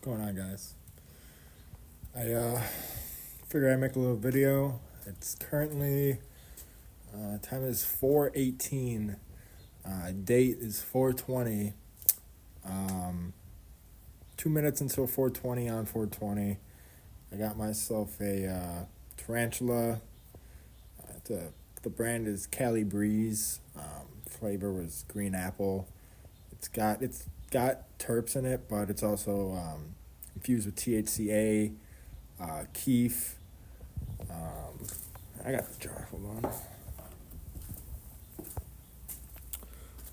going on, guys? I figured I'd make a little video. It's currently time is 4:18. Date is 4:20. 2 minutes until 4:20 on 4:20. I got myself a tarantula. The brand is Cali Breeze. Flavor was green apple. It's got terps in it, but it's also infused with THCA, keef. I got the jar. Hold on.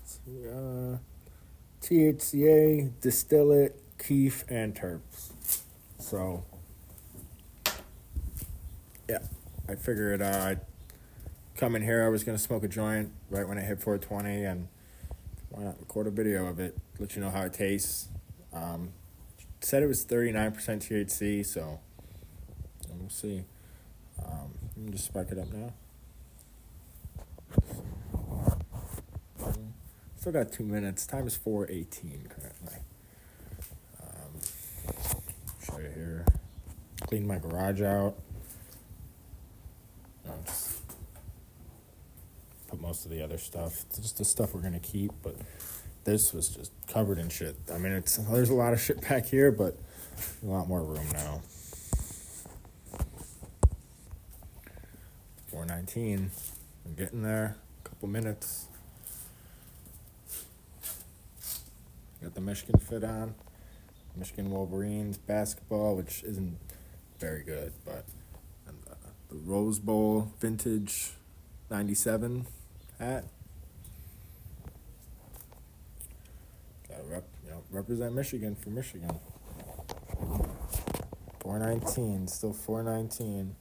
So, THCA, distillate, keef, and terps. So, yeah, I figured I'd come in here. I was gonna smoke a joint right when I hit 4:20, and why not record a video of it? Let you know how it tastes. Said it was 39% THC, so we'll see. Let me just spark it up now. Still got 2 minutes. Time is 4:18 currently. Show you here. Clean my garage out. Just put most of the other stuff. It's just the stuff we're gonna keep, but this was just covered in shit. I mean, there's a lot of shit back here, but a lot more room now. 4:19. I'm getting there. A couple minutes. Got the Michigan fit on. Michigan Wolverines basketball, which isn't very good, but the Rose Bowl vintage 97 hat. Gotta represent Michigan for Michigan. 4:19, still 4:19.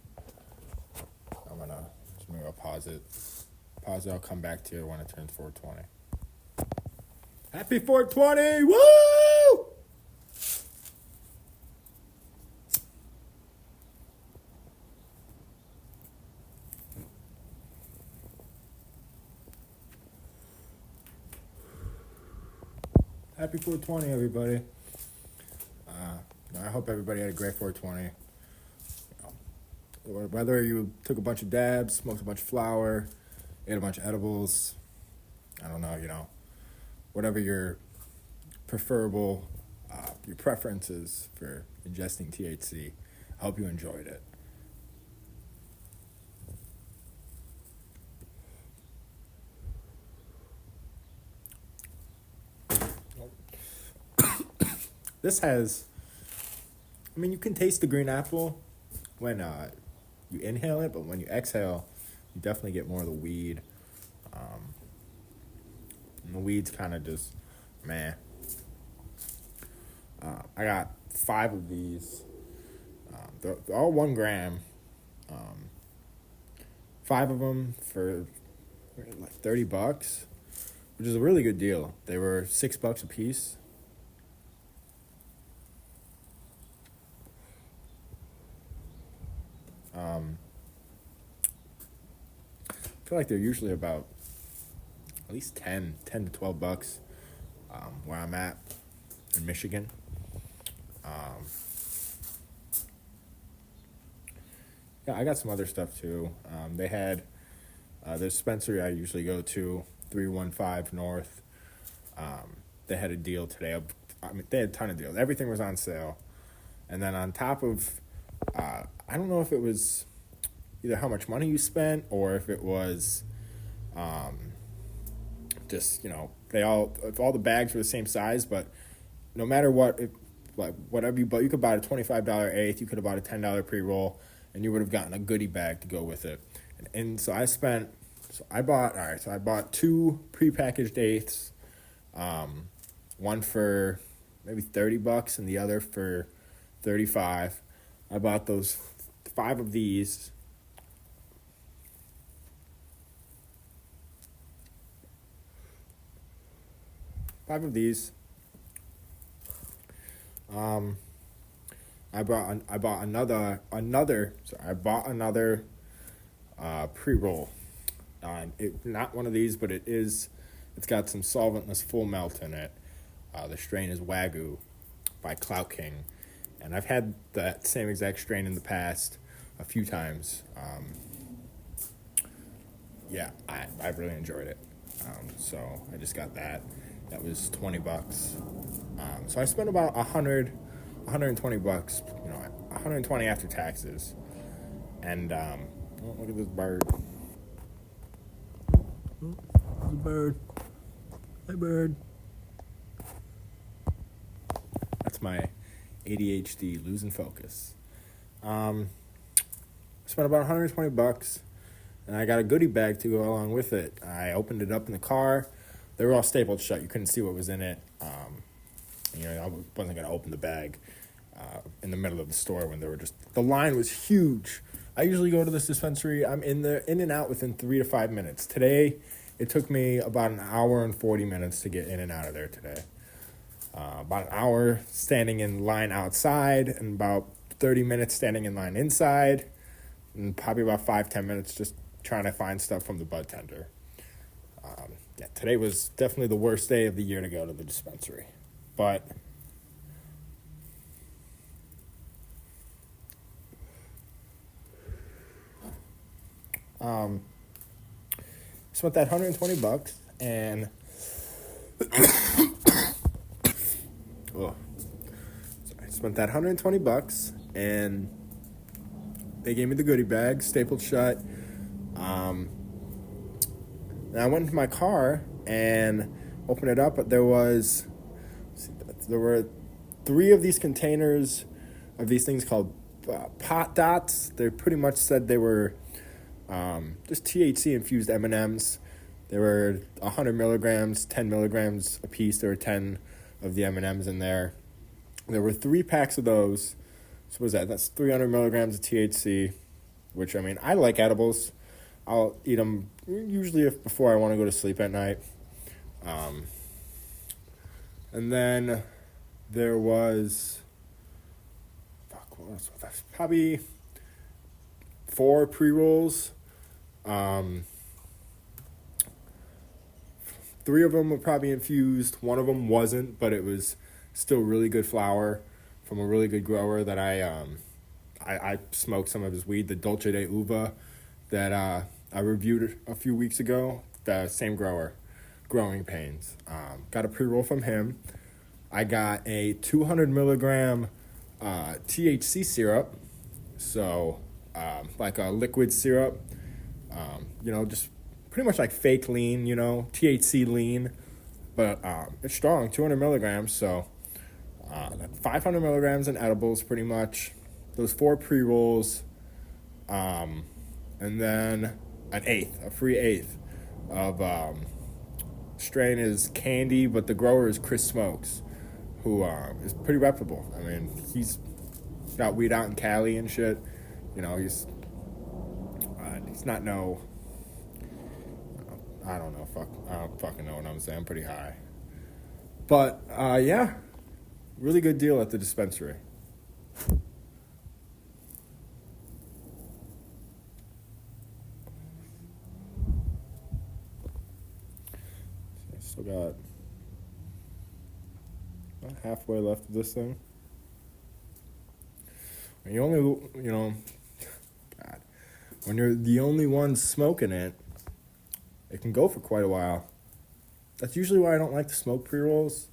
Maybe I'll pause it. I'll come back to it when it turns 4:20. Happy 420! Woo! Happy 420, everybody. I hope everybody had a great 420. Whether you took a bunch of dabs, smoked a bunch of flour, ate a bunch of edibles, I don't know, whatever your preferable, your preferences for ingesting THC, I hope you enjoyed it. This has, you can taste the green apple when you inhale it, but when you exhale, you definitely get more of the weed. And the weed's kind of just meh. I got 5 of these. They're all 1 gram. 5 of them for like $30, which is a really good deal. They were $6 a piece. I feel like they're usually about at least 10 to $12 where I'm at in Michigan. Yeah, I got some other stuff too. They had the dispensary I usually go to, 315 North. They had a deal today. They had a ton of deals. Everything was on sale. And then on top of, I don't know if it was either how much money you spent or if it was just, if all the bags were the same size, but no matter what, whatever you bought, you could buy a $25 eighth, you could have bought a $10 pre-roll, and you would have gotten a goodie bag to go with it. And so I bought 2 prepackaged eighths, one for maybe $30 and the other for $35. I bought those 5 of these. I bought another pre-roll. Not one of these, but it's got some solventless full melt in it. The strain is Wagyu by Clout King. And I've had that same exact strain in the past a few times. Yeah, I really enjoyed it. So I just got that. That was $20. So I spent about 120 bucks, you know, 120 after taxes. And oh, look at this bird. Oh, there's a bird. Hi, bird. That's my ADHD losing focus. Spent about 120 bucks, and I got a goodie bag to go along with it. I opened it up in the car. They were all stapled shut. You couldn't see what was in it. You know, I wasn't going to open the bag in the middle of the store when the line was huge. I usually go to this dispensary. I'm in and out within 3 to 5 minutes. Today, it took me about an hour and 40 minutes to get in and out of there today. About an hour standing in line outside, and about 30 minutes standing in line inside, and probably about 5-10 minutes just trying to find stuff from the bud tender. Yeah, today was definitely the worst day of the year to go to the dispensary. But spent that 120 bucks, and spent that 120 bucks, and they gave me the goodie bag, stapled shut. And I went into my car and opened it up, but there were 3 of these containers of these things called pot dots. They pretty much said they were just THC infused M&Ms. They were 100 milligrams, 10 milligrams a piece. There were 10 of the M&Ms in there. There were 3 packs of those. So what was that? That's 300 milligrams of THC, which, I mean, I like edibles. I'll eat them usually before I want to go to sleep at night. And then there was, what else was that? Probably 4 pre-rolls. 3 of them were probably infused. 1 of them wasn't, but it was still really good flower from a really good grower that I smoked some of his weed, the Dolce de Uva that I reviewed a few weeks ago. The same grower, Growing Pains. Got a pre-roll from him. I got a 200 milligram THC syrup, so like a liquid syrup, you know, just pretty much like fake lean, you know, THC lean, but it's strong, 200 milligrams, so 500 milligrams in edibles pretty much, those 4 pre-rolls, and then a free eighth of strain is Candy, but the grower is Chris Smokes, who is pretty reputable. I mean, he's got weed out in Cali and shit. You know, he's not no, I don't know, I don't fucking know what I'm saying. I'm pretty high. But, yeah, really good deal at the dispensary. Still got about halfway left of this thing. When you only, you know, God, when you're the only one smoking it, it can go for quite a while. That's usually why I don't like to smoke pre-rolls.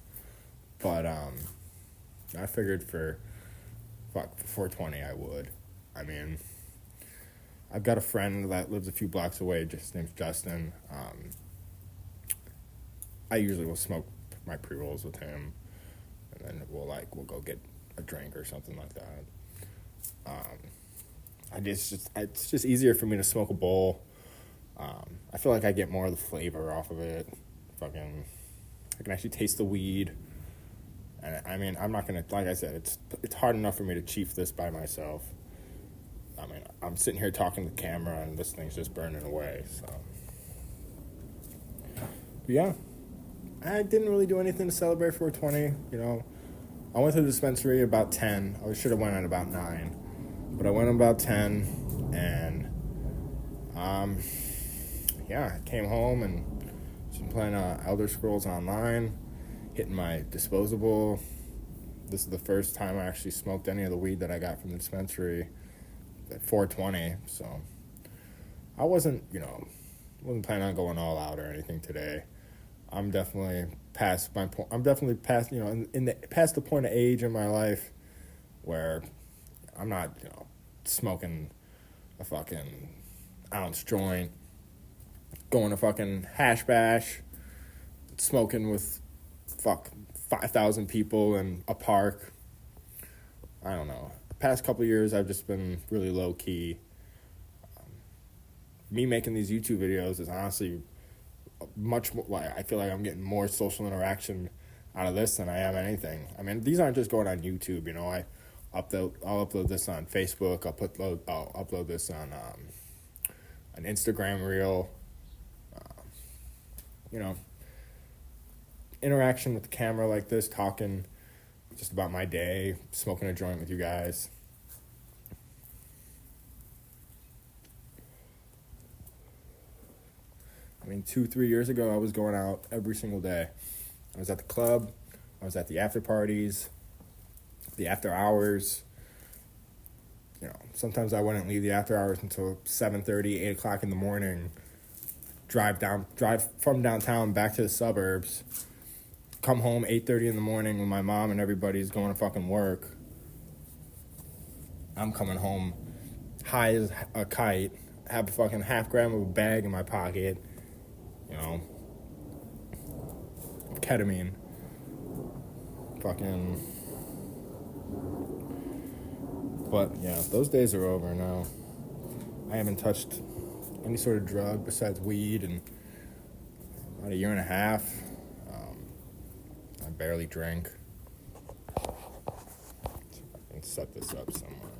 But I figured for 420 I would. I mean, I've got a friend that lives a few blocks away. His name's Justin. I usually will smoke my pre-rolls with him, and then we'll go get a drink or something like that. It's just easier for me to smoke a bowl. I feel like I get more of the flavor off of it. I can actually taste the weed. And I mean, I'm not gonna, like I said, it's hard enough for me to chief this by myself. I mean, I'm sitting here talking to the camera, and this thing's just burning away. So, but yeah, I didn't really do anything to celebrate 420. You know, I went to the dispensary about 10. I should have went at about 9, but I went about 10, and yeah, I came home and been playing Elder Scrolls Online, hitting my disposable, This is the first time I actually smoked any of the weed that I got from the dispensary at 420. So I wasn't planning on going all out or anything today. I'm definitely past my point. I'm definitely past, past the point of age in my life where I'm not, smoking a fucking ounce joint, going to fucking hash bash, smoking with 5,000 people in a park. I don't know. The past couple of years, I've just been really low key. Me making these YouTube videos is honestly much more. Like, I feel like I'm getting more social interaction out of this than I am anything. I mean, these aren't just going on YouTube. I'll upload this on Facebook. I'll upload this on an Instagram reel. Interaction with the camera like this, talking just about my day, smoking a joint with you guys. I mean, 2-3 years ago, I was going out every single day. I was at the club. I was at the after parties, the after hours. Sometimes I wouldn't leave the after hours until 7:30, 8 o'clock in the morning. Drive from downtown back to the suburbs. Come home 8:30 in the morning when my mom and everybody's going to fucking work. I'm coming home high as a kite. Have a fucking half gram of a bag in my pocket. Ketamine. But yeah, those days are over now. I haven't touched any sort of drug besides weed in about a year and a half. I barely drink. Let's set this up somewhere.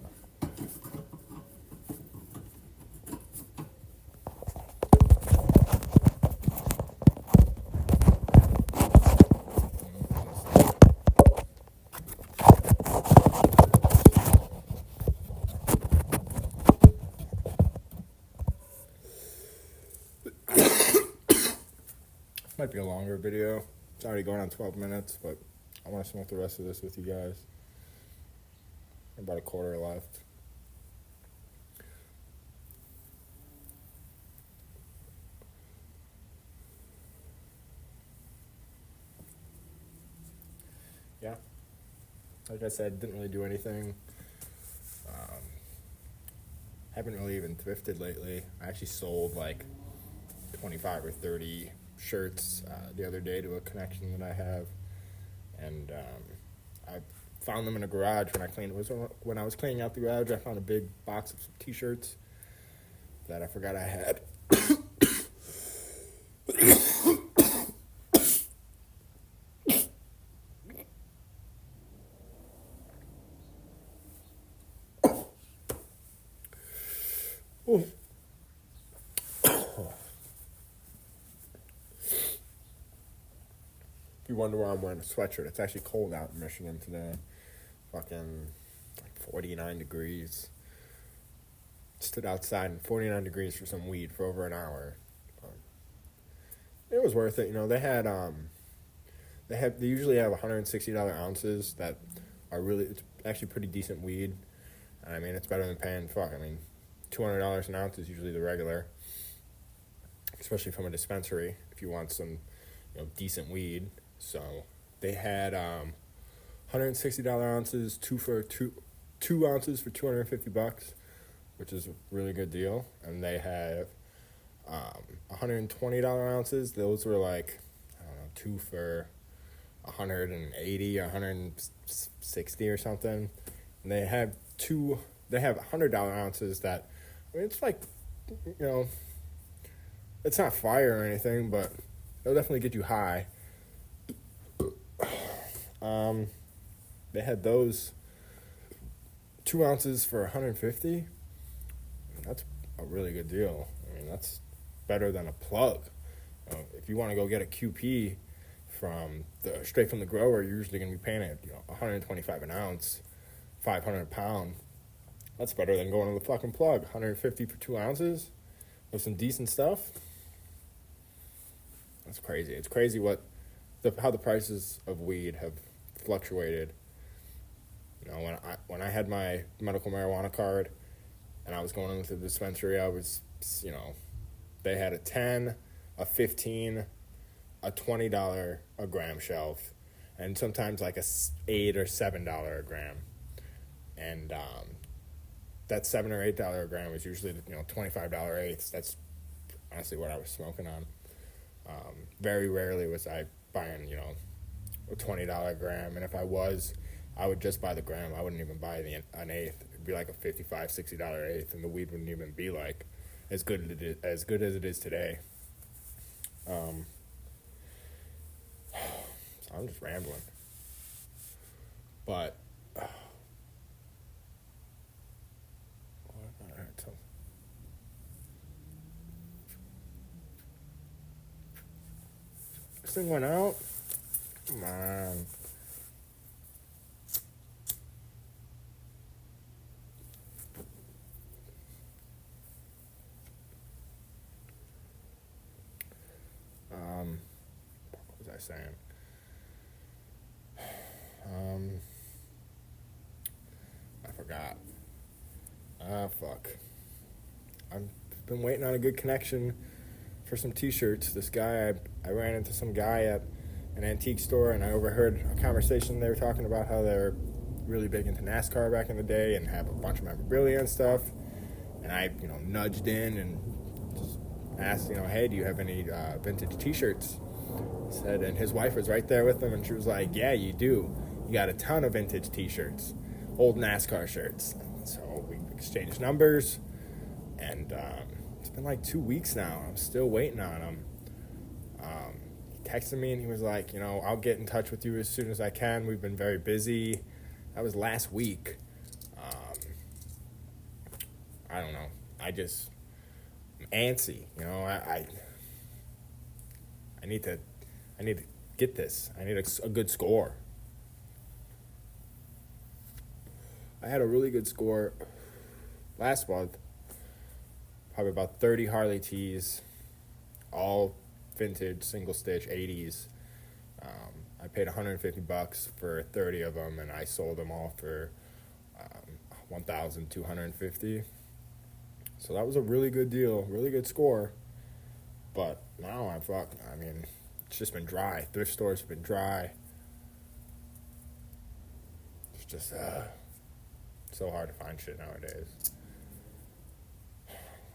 Might be a longer video. It's already going on 12 minutes, but I want to smoke the rest of this with you guys. About a quarter left. Yeah. Like I said, didn't really do anything. Haven't really even thrifted lately. I actually sold like 25 or 30 shirts the other day to a connection that I have, and I found them in a garage when I was cleaning out the garage. I found a big box of some t-shirts that I forgot I had. If you wonder why I'm wearing a sweatshirt, it's actually cold out in Michigan today. Fucking 49 degrees. Stood outside in 49 degrees for some weed for over an hour. It was worth it. They usually have $160 ounces that are it's actually pretty decent weed. I mean, it's better than paying $200 an ounce is usually the regular, especially from a dispensary if you want some, decent weed. So they had $160 ounces, two ounces for $250, which is a really good deal. And they have $120 ounces. Those were like, I don't know, two for $180 or $160 or something. And they have $100 ounces that, it's like, it's not fire or anything, but it'll definitely get you high. They had those 2 ounces for $150. That's a really good deal. I mean, that's better than a plug. If you want to go get a QP straight from the grower, you're usually going to be paying it, $125 an ounce, $500 a pound. That's better than going to the fucking plug. $150 for 2 ounces with some decent stuff. That's crazy. It's crazy how the prices of weed have fluctuated When I had my medical marijuana card and I was going into the dispensary, I was, they had a 10, a 15, a $20 a gram shelf, and sometimes like $8 or $7 a gram. And that $7 or $8 a gram was usually $25 eighths. That's honestly what I was smoking on. Very rarely was I buying a $20 gram, and if I was, I would just buy the gram. I wouldn't even buy an eighth. It'd be like a $55-$60 eighth, and the weed wouldn't even be like as good as it is today. So I'm just rambling, but this thing went out. Come on. What was I saying? I forgot. Fuck. I've been waiting on a good connection for some t-shirts. This guy, I ran into some guy at an antique store, and I overheard a conversation. They were talking about how they were really big into NASCAR back in the day and have a bunch of memorabilia and stuff. And I, nudged in and just asked, hey, do you have any vintage t-shirts? He said, and his wife was right there with him, and she was like, yeah, you do. You got a ton of vintage t-shirts, old NASCAR shirts. So we exchanged numbers, and it's been like 2 weeks now. I'm still waiting on him. He texted me, and he was like, I'll get in touch with you as soon as I can. We've been very busy. That was last week. I don't know. I'm antsy. I need to get this. I need a good score. I had a really good score last month. Probably about 30 Harley tees, all vintage, single stitch, 80s. I paid $150 for 30 of them, and I sold them all for $1,250. So that was a really good deal, really good score. But now it's just been dry. Thrift stores have been dry. It's just so hard to find shit nowadays.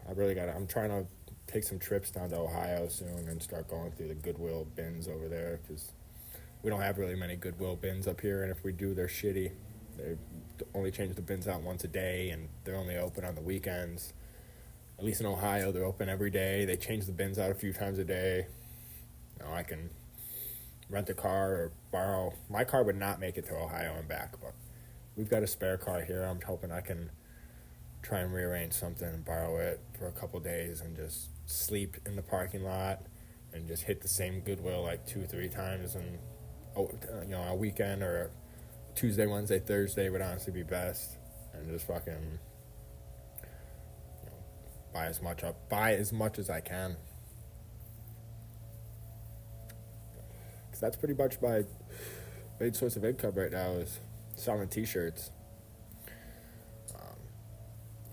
I'm trying to take some trips down to Ohio soon and start going through the Goodwill bins over there, because we don't have really many Goodwill bins up here, and if we do, they're shitty. They only change the bins out once a day, and they're only open on the weekends. At least in Ohio, they're open every day. They change the bins out a few times a day. I can rent a car or borrow. My car would not make it to Ohio and back, but we've got a spare car here. I'm hoping I can try and rearrange something and borrow it for a couple days and just sleep in the parking lot and just hit the same Goodwill like 2-3 times, and a weekend or a Tuesday, Wednesday, Thursday would honestly be best, and just fucking buy as much as I can, because that's pretty much my main source of income right now is selling t-shirts.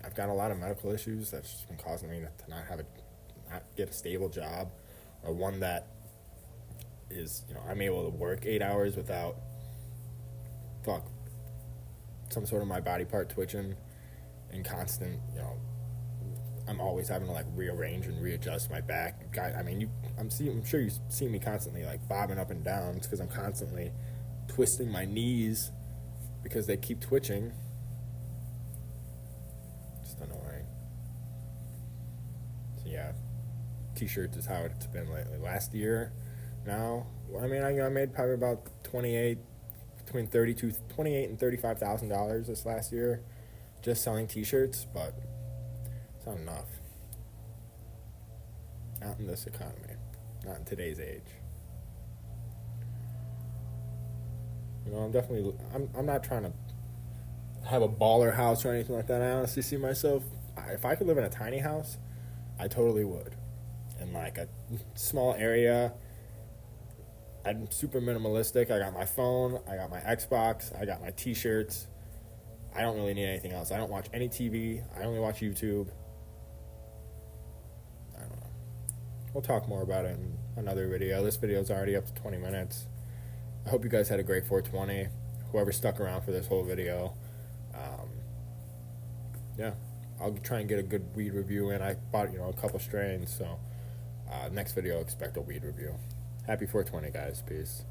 I've got a lot of medical issues that's just been causing me to not get a stable job, or one that is, I'm able to work 8 hours without some sort of my body part twitching and constant, I'm always having to rearrange and readjust my back. I'm sure you see me constantly bobbing up and down. It's because I'm constantly twisting my knees because they keep twitching. Just annoying. So yeah, t-shirts is how it's been lately. Last year, now, I made probably about between $28,000 and $35,000 this last year, just selling t-shirts, but it's not enough. Not in this economy. Not in today's age. I'm not trying to have a baller house or anything like that. I honestly see myself, if I could live in a tiny house, I totally would. In a small area. I'm super minimalistic. I got my phone, I got my Xbox, I got my t-shirts, I don't really need anything else. I don't watch any TV. I only watch YouTube. I don't know. We'll talk more about it in another video. This video is already up to 20 minutes. I hope you guys had a great 420. Whoever stuck around for this whole video. Yeah, I'll try and get a good weed review in. I bought, a couple strains, so next video expect a weed review. Happy 420, guys. Peace.